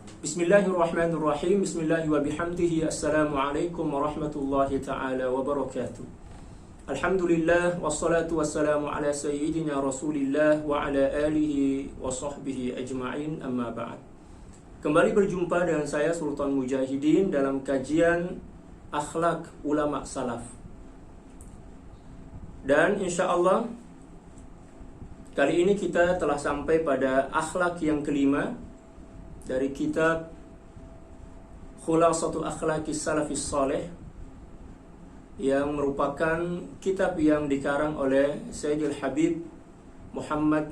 Bismillahirrahmanirrahim. Bismillahi wa bihamdihi. Assalamualaikum warahmatullahi ta'ala wabarakatuh. Alhamdulillah, wassalatu wassalamu ala sayyidina Rasulillah wa ala alihi wa sahbihi ajma'in, amma ba'd. Kembali berjumpa dengan saya Sultan Mujahidin dalam kajian akhlak ulama salaf. Dan insyaallah kali ini kita telah sampai pada akhlak yang kelima dari kitab Khulasatu Akhlaqis Salafis Saleh, yang merupakan kitab yang dikarang oleh Sayyidil Habib Muhammad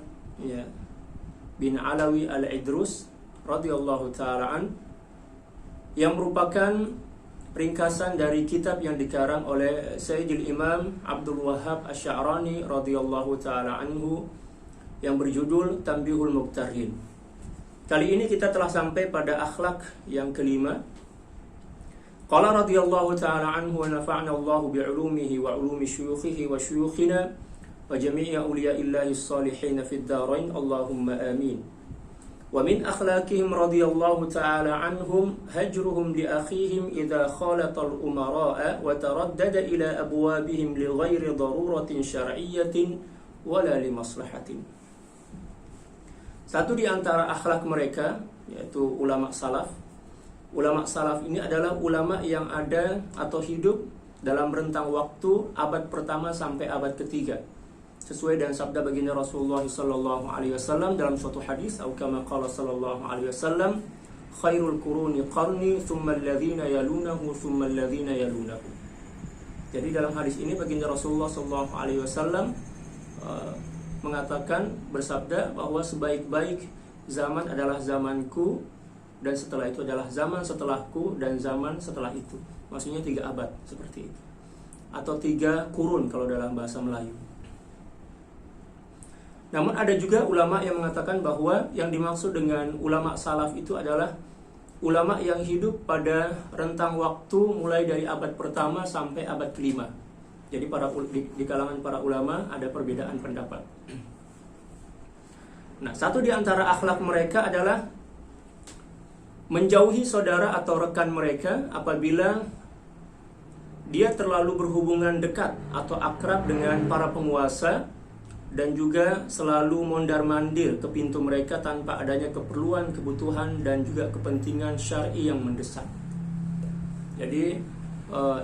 bin Alawi Al-Idrus radhiyallahu ta'ala an, yang merupakan ringkasan dari kitab yang dikarang oleh Sayyidil Imam Abdul Wahhab Asy-Sya'rani radhiyallahu ta'ala anhu yang berjudul Tanbihul Muqtarrin. Kali ini kita telah sampai pada akhlak yang kelima. Qala radhiyallahu ta'ala anhu wa nafa'na Allahu bi'ulumihi wa ulumi syuyukhihi wa syuyukhina wa jami'i awliya'illahi s-salihin fid dharain, Allahumma amin. Wa min akhlaqihim radhiyallahu ta'ala anhum hajruhum li akhihim idza khalata al-umara'a wa taraddada ila abwabihim li ghairi daruratin syar'iyyatin wala li maslahatin. Satu di antara akhlak mereka, yaitu ulama salaf. Ulama salaf ini adalah ulama yang ada atau hidup dalam rentang waktu abad pertama sampai abad ketiga, sesuai dengan sabda baginda Rasulullah sallallahu alaihi wasallam dalam suatu hadis, atau kama qala sallallahu alaihi wasallam, khairul quruni qarni thumma alladhina yalunahu thumma alladhina yalunahu. Jadi dalam hadis ini baginda Rasulullah sallallahu alaihi wasallam mengatakan, bersabda bahwa sebaik-baik zaman adalah zamanku, dan setelah itu adalah zaman setelahku, dan zaman setelah itu. Maksudnya 3 abad seperti itu, atau 3 kurun kalau dalam bahasa Melayu. Namun ada juga ulama yang mengatakan bahwa yang dimaksud dengan ulama salaf itu adalah ulama yang hidup pada rentang waktu mulai dari abad pertama sampai abad kelima. Jadi di kalangan para ulama ada perbedaan pendapat. Nah, satu di antara akhlak mereka adalah menjauhi saudara atau rekan mereka apabila dia terlalu berhubungan dekat atau akrab dengan para penguasa, dan juga selalu mondar-mandir ke pintu mereka tanpa adanya keperluan, kebutuhan, dan juga kepentingan syar'i yang mendesak. Jadi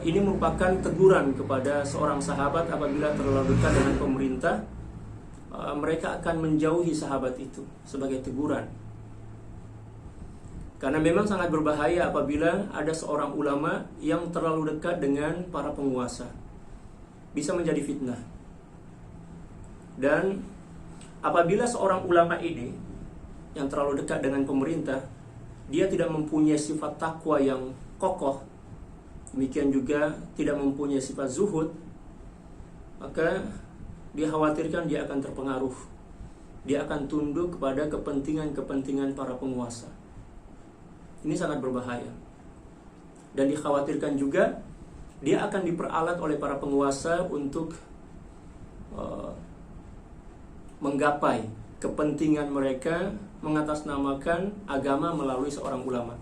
ini merupakan teguran kepada seorang sahabat apabila terlalu dekat dengan pemerintah. Mereka akan menjauhi sahabat itu sebagai teguran, karena memang sangat berbahaya apabila ada seorang ulama yang terlalu dekat dengan para penguasa, bisa menjadi fitnah. Dan apabila seorang ulama ini yang terlalu dekat dengan pemerintah, dia tidak mempunyai sifat takwa yang kokoh, demikian juga tidak mempunyai sifat zuhud, maka dikhawatirkan dia akan terpengaruh. Dia akan tunduk kepada kepentingan-kepentingan para penguasa. Ini sangat berbahaya. Dan dikhawatirkan juga dia akan diperalat oleh para penguasa untuk menggapai kepentingan mereka, mengatasnamakan agama melalui seorang ulama.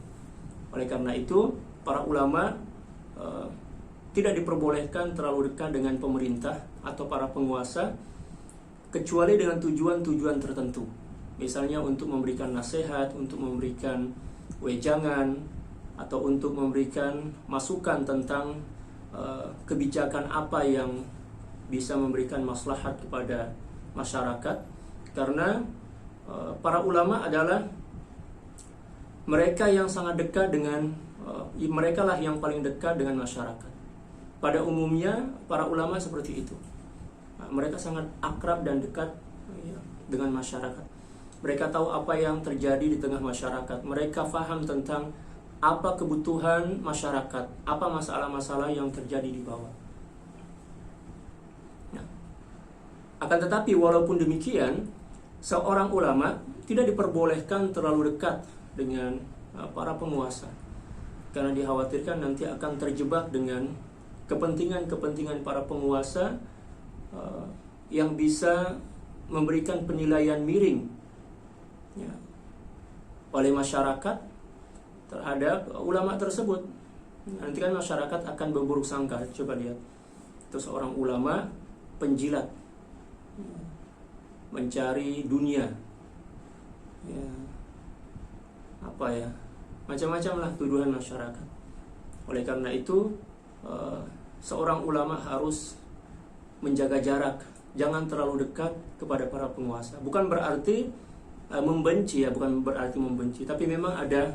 Oleh karena itu, para ulama tidak diperbolehkan terlalu dekat dengan pemerintah atau para penguasa, kecuali dengan tujuan-tujuan tertentu. Misalnya untuk memberikan nasihat, untuk memberikan wejangan, atau untuk memberikan masukan tentang kebijakan apa yang bisa memberikan maslahat kepada masyarakat. Karena para ulama adalah mereka yang sangat dekat dengan mereka lah yang paling dekat dengan masyarakat. Pada umumnya para ulama seperti itu. Mereka sangat akrab dan dekat dengan masyarakat. Mereka tahu apa yang terjadi di tengah masyarakat. Mereka faham tentang apa kebutuhan masyarakat, apa masalah-masalah yang terjadi di bawah. Nah, akan tetapi walaupun demikian, seorang ulama tidak diperbolehkan terlalu dekat dengan para penguasa, karena dikhawatirkan nanti akan terjebak dengan kepentingan-kepentingan para penguasa yang bisa memberikan penilaian miring oleh masyarakat terhadap ulama tersebut. Nanti kan masyarakat akan berburuk sangka. Coba lihat, itu seorang ulama penjilat, mencari dunia, ya, apa ya, macam-macam lah tuduhan masyarakat. Oleh karena itu seorang ulama harus menjaga jarak, jangan terlalu dekat kepada para penguasa. Bukan berarti membenci ya, bukan berarti membenci, tapi memang ada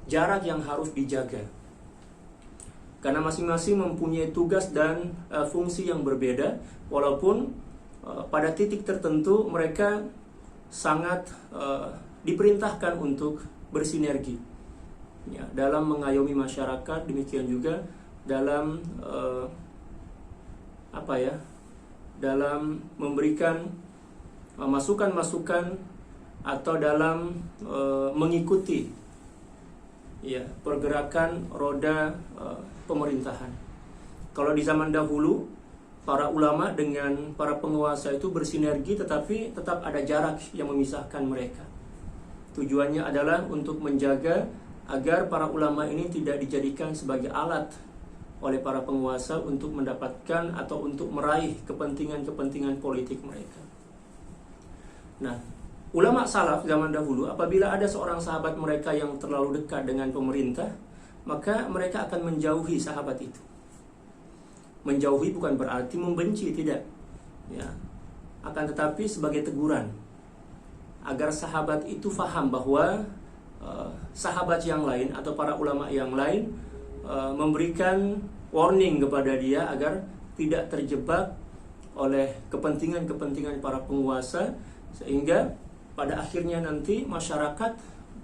jarak yang harus dijaga. Karena masing-masing mempunyai tugas dan fungsi yang berbeda, walaupun pada titik tertentu mereka sangat diperintahkan untuk bersinergi ya, dalam mengayomi masyarakat, demikian juga dalam dalam memberikan masukan-masukan atau dalam mengikuti ya pergerakan roda pemerintahan. Kalau di zaman dahulu para ulama dengan para penguasa itu bersinergi, tetapi tetap ada jarak yang memisahkan mereka. Tujuannya adalah untuk menjaga agar para ulama ini tidak dijadikan sebagai alat oleh para penguasa untuk mendapatkan atau untuk meraih kepentingan-kepentingan politik mereka. Nah, ulama salaf zaman dahulu, apabila ada seorang sahabat mereka yang terlalu dekat dengan pemerintah, maka mereka akan menjauhi sahabat itu. Menjauhi bukan berarti membenci, tidak ya. Akan tetapi sebagai teguran, agar sahabat itu faham bahwa sahabat yang lain atau para ulama yang lain memberikan warning kepada dia agar tidak terjebak oleh kepentingan-kepentingan para penguasa, sehingga pada akhirnya nanti masyarakat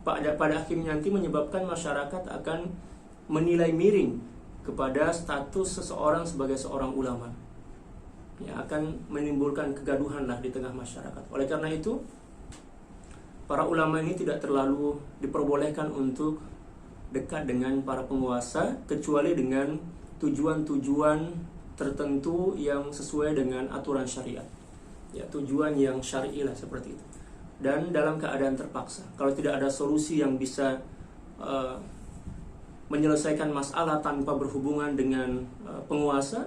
pada akhirnya nanti menyebabkan masyarakat akan menilai miring kepada status seseorang sebagai seorang ulama, ya, akan menimbulkan kegaduhan lah di tengah masyarakat. Oleh karena itu para ulama ini tidak terlalu diperbolehkan untuk dekat dengan para penguasa, kecuali dengan tujuan-tujuan tertentu yang sesuai dengan aturan syariat, ya, tujuan yang syar'i lah seperti itu. Dan dalam keadaan terpaksa, kalau tidak ada solusi yang bisa menyelesaikan masalah tanpa berhubungan dengan penguasa,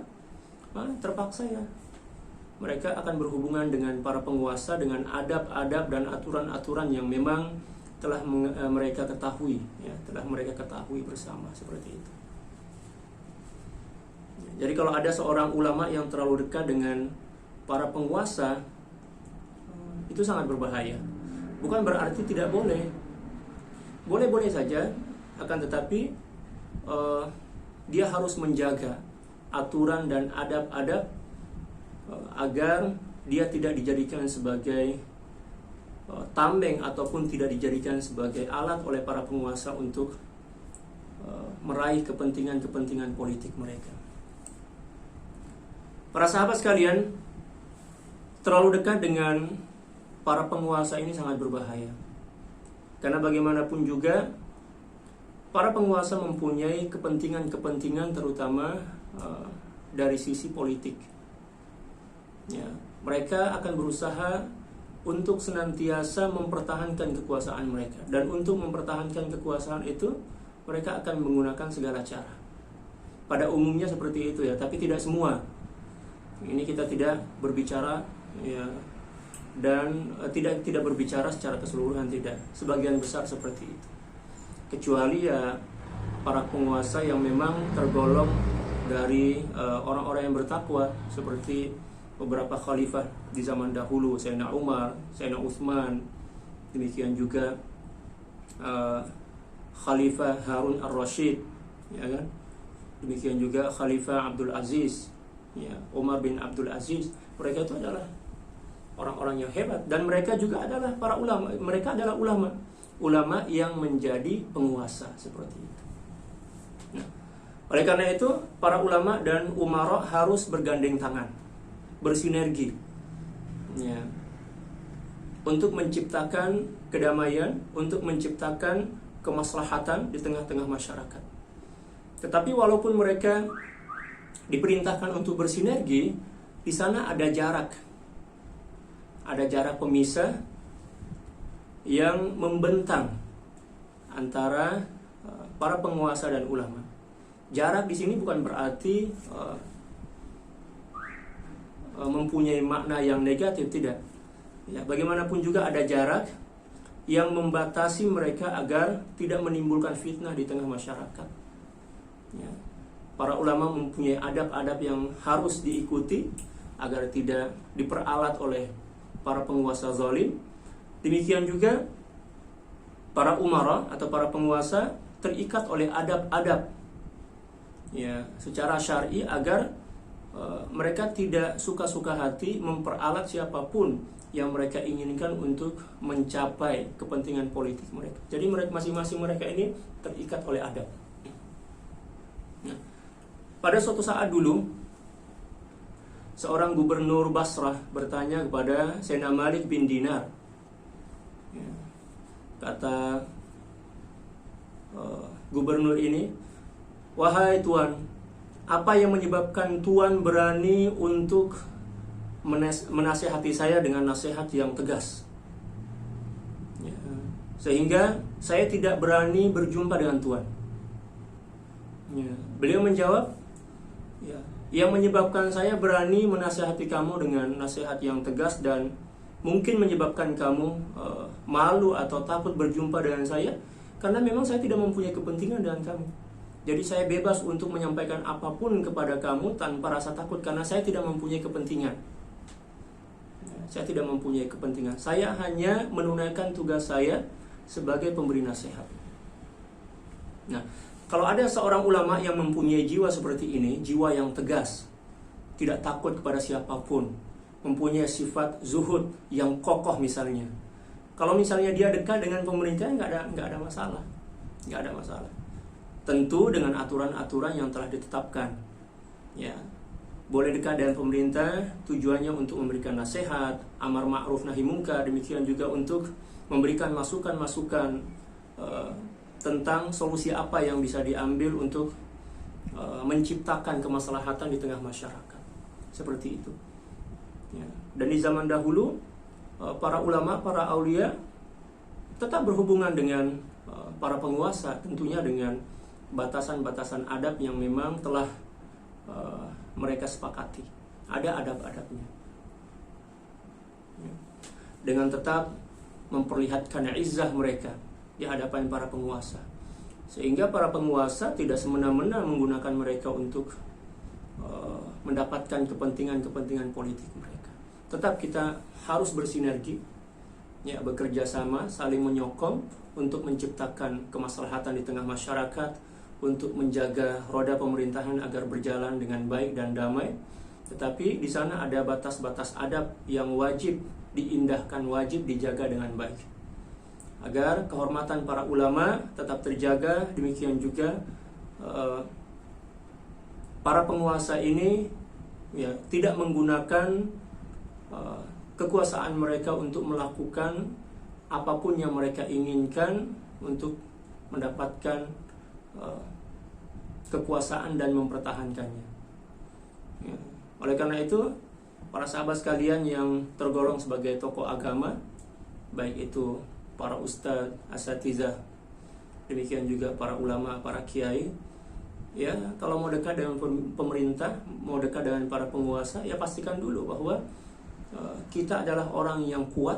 terpaksa ya mereka akan berhubungan dengan para penguasa dengan adab-adab dan aturan-aturan yang memang telah mereka ketahui, ya, telah mereka ketahui bersama, seperti itu. Jadi kalau ada seorang ulama yang terlalu dekat dengan para penguasa, itu sangat berbahaya. Bukan berarti tidak boleh, boleh-boleh saja, akan tetapi dia harus menjaga aturan dan adab-adab agar dia tidak dijadikan sebagai tameng ataupun tidak dijadikan sebagai alat oleh para penguasa untuk meraih kepentingan-kepentingan politik mereka. Para sahabat sekalian, terlalu dekat dengan para penguasa ini sangat berbahaya. Karena bagaimanapun juga para penguasa mempunyai kepentingan-kepentingan, terutama dari sisi politik. Ya, mereka akan berusaha untuk senantiasa mempertahankan kekuasaan mereka, dan untuk mempertahankan kekuasaan itu mereka akan menggunakan segala cara. Pada umumnya seperti itu ya, tapi tidak semua. Ini kita tidak berbicara ya, dan tidak berbicara secara keseluruhan, tidak. Sebagian besar seperti itu. Kecuali ya para penguasa yang memang tergolong dari orang-orang yang bertakwa, seperti beberapa khalifah di zaman dahulu, Sayyidina Umar, Sayyidina Utsman, demikian juga Khalifah Harun ar-Rasyid, ya kan? Demikian juga Khalifah Abdul Aziz, ya, Umar bin Abdul Aziz. Mereka itu adalah orang-orang yang hebat, dan mereka juga adalah para ulama. Mereka adalah ulama yang menjadi penguasa, seperti itu. Nah, oleh karena itu para ulama dan umara harus bergandeng tangan, bersinergi, ya, untuk menciptakan kedamaian, untuk menciptakan kemaslahatan di tengah-tengah masyarakat. Tetapi walaupun mereka diperintahkan untuk bersinergi, di sana ada jarak pemisah yang membentang antara para penguasa dan ulama. Jarak di sini bukan berarti mempunyai makna yang negatif, tidak. Ya, bagaimanapun juga ada jarak yang membatasi mereka agar tidak menimbulkan fitnah di tengah masyarakat. Ya. Para ulama mempunyai adab-adab yang harus diikuti agar tidak diperalat oleh para penguasa zalim. Demikian juga para umara atau para penguasa terikat oleh adab-adab ya secara syar'i agar mereka tidak suka-suka hati memperalat siapapun yang mereka inginkan untuk mencapai kepentingan politik mereka. Jadi masing-masing mereka ini terikat oleh adab. Nah, pada suatu saat dulu, seorang gubernur Basrah bertanya kepada Sayyidina Malik bin Dinar. Ya, kata gubernur ini, "Wahai Tuan, apa yang menyebabkan Tuan berani untuk menasihati saya dengan nasihat yang tegas? Ya, sehingga saya tidak berani berjumpa dengan Tuan." Ya, beliau menjawab, ya, yang menyebabkan saya berani menasihati kamu dengan nasihat yang tegas dan mungkin menyebabkan kamu malu atau takut berjumpa dengan saya, karena memang saya tidak mempunyai kepentingan dengan kamu. Jadi saya bebas untuk menyampaikan apapun kepada kamu tanpa rasa takut, karena saya tidak mempunyai kepentingan. Saya tidak mempunyai kepentingan. Saya hanya menunaikan tugas saya sebagai pemberi nasihat. Nah, kalau ada seorang ulama yang mempunyai jiwa seperti ini, jiwa yang tegas, tidak takut kepada siapapun, mempunyai sifat zuhud yang kokoh misalnya. Kalau misalnya dia dekat dengan pemerintah, nggak ada masalah, nggak ada masalah. Tentu dengan aturan-aturan yang telah ditetapkan. Ya, boleh dekat dengan pemerintah, tujuannya untuk memberikan nasihat, amar ma'ruf nahi munkar, demikian juga untuk memberikan masukan-masukan tentang solusi apa yang bisa diambil untuk menciptakan kemaslahatan di tengah masyarakat. Seperti itu. Ya. Dan di zaman dahulu, para ulama, para aulia tetap berhubungan dengan para penguasa, tentunya dengan batasan-batasan adab yang memang telah mereka sepakati. Ada adab-adabnya. Ya. Dengan tetap memperlihatkan izzah mereka di hadapan para penguasa, sehingga para penguasa tidak semena-mena menggunakan mereka untuk mendapatkan kepentingan-kepentingan politik mereka. Tetap kita harus bersinergi, ya, bekerja sama, saling menyokong untuk menciptakan kemaslahatan di tengah masyarakat, untuk menjaga roda pemerintahan agar berjalan dengan baik dan damai. Tetapi di sana ada batas-batas adab yang wajib diindahkan, wajib dijaga dengan baik, agar kehormatan para ulama tetap terjaga. Demikian juga para penguasa ini, ya, tidak menggunakan kekuasaan mereka untuk melakukan apapun yang mereka inginkan untuk mendapatkan kekuasaan dan mempertahankannya. Ya. Oleh karena itu, para sahabat sekalian yang tergolong sebagai tokoh agama, baik itu para ustadz, asatizah, demikian juga para ulama, para kiai, ya, kalau mau dekat dengan pemerintah, mau dekat dengan para penguasa, ya pastikan dulu bahwa kita adalah orang yang kuat,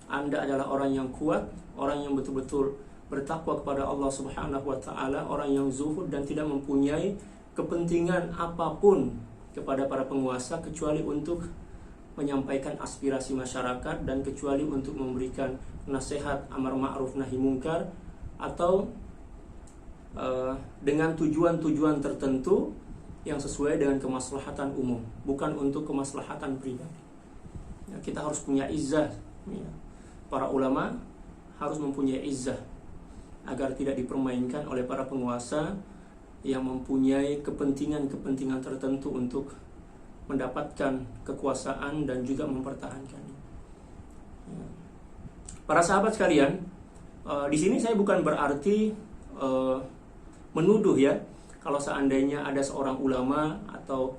Anda adalah orang yang kuat, orang yang betul-betul bertakwa kepada Allah Subhanahu wa taala, orang yang zuhud dan tidak mempunyai kepentingan apapun kepada para penguasa kecuali untuk menyampaikan aspirasi masyarakat dan kecuali untuk memberikan nasihat amar ma'ruf nahi munkar, atau dengan tujuan-tujuan tertentu yang sesuai dengan kemaslahatan umum, bukan untuk kemaslahatan pribadi. Ya, kita harus punya izzah. Ya. Para ulama harus mempunyai izzah agar tidak dipermainkan oleh para penguasa yang mempunyai kepentingan-kepentingan tertentu untuk mendapatkan kekuasaan dan juga mempertahankannya. Ya. Para sahabat sekalian, di sini saya bukan berarti menuduh, ya, kalau seandainya ada seorang ulama atau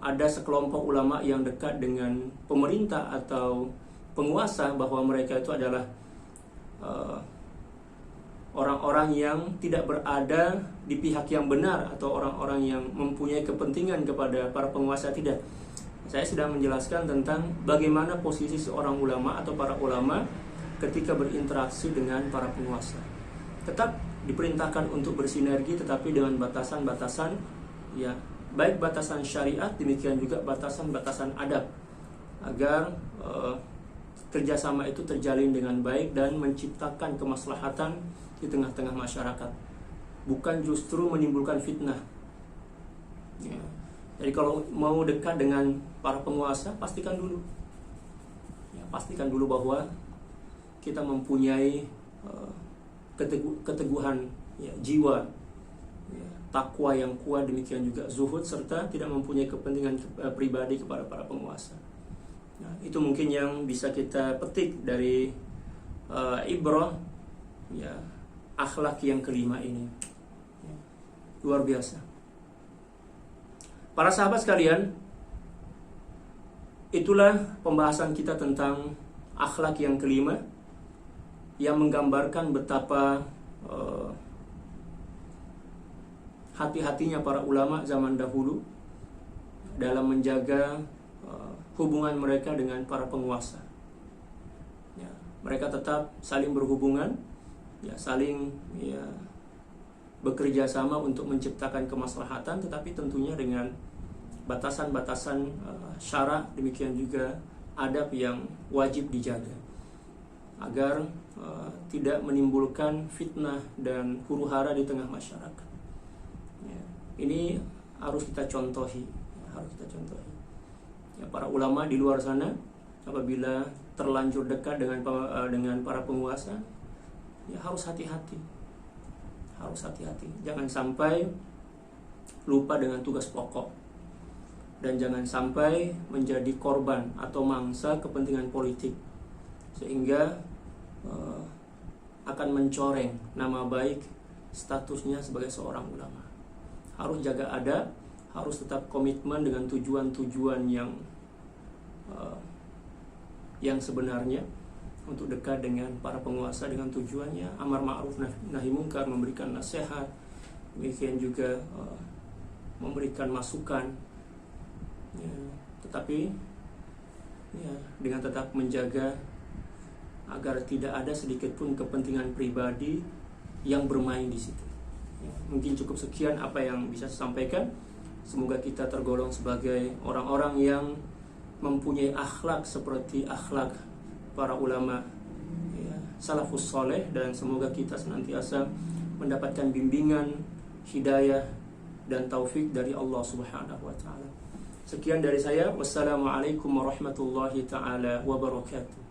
ada sekelompok ulama yang dekat dengan pemerintah atau penguasa, bahwa mereka itu adalah orang-orang yang tidak berada di pihak yang benar atau orang-orang yang mempunyai kepentingan kepada para penguasa, tidak. Saya sedang menjelaskan tentang bagaimana posisi seorang ulama atau para ulama ketika berinteraksi dengan para penguasa. Tetap diperintahkan untuk bersinergi, tetapi dengan batasan-batasan, ya, baik batasan syariat, demikian juga batasan-batasan adab, agar kerjasama itu terjalin dengan baik dan menciptakan kemaslahatan di tengah-tengah masyarakat, bukan justru menimbulkan fitnah. Ya. Jadi kalau mau dekat dengan para penguasa, pastikan dulu bahwa kita mempunyai keteguhan, ya, jiwa, ya, takwa yang kuat, demikian juga zuhud, serta tidak mempunyai kepentingan pribadi kepada para penguasa. Nah, itu mungkin yang bisa kita petik dari ibrah, ya, akhlak yang kelima ini, ya, luar biasa. Para sahabat sekalian, itulah pembahasan kita tentang akhlak yang kelima, yang menggambarkan betapa hati-hatinya para ulama zaman dahulu dalam menjaga hubungan mereka dengan para penguasa. Ya, mereka tetap saling berhubungan, ya, saling, ya, bekerja sama untuk menciptakan kemaslahatan, tetapi tentunya dengan batasan-batasan syara, demikian juga adab yang wajib dijaga agar tidak menimbulkan fitnah dan huru-hara di tengah masyarakat. Ya, ini harus kita contohi, Ya, para ulama di luar sana apabila terlanjur dekat dengan para penguasa, ya, harus hati-hati. Jangan sampai lupa dengan tugas pokok, dan jangan sampai menjadi korban atau mangsa kepentingan politik, sehingga akan mencoreng nama baik statusnya sebagai seorang ulama. Harus jaga adab, harus tetap komitmen dengan tujuan-tujuan yang sebenarnya, untuk dekat dengan para penguasa dengan tujuannya amar ma'ruf nahi munkar, memberikan nasihat, demikian juga memberikan masukan, ya, tetapi, ya, dengan tetap menjaga agar tidak ada sedikit pun kepentingan pribadi yang bermain di situ. Ya, mungkin cukup sekian apa yang bisa saya sampaikan. Semoga kita tergolong sebagai orang-orang yang mempunyai akhlak seperti akhlak para ulama, ya, salafus soleh, dan semoga kita senantiasa mendapatkan bimbingan, hidayah, dan taufik dari Allah Subhanahu wa ta'ala. Sekian dari saya. Wassalamualaikum warahmatullahi ta'ala wabarakatuh.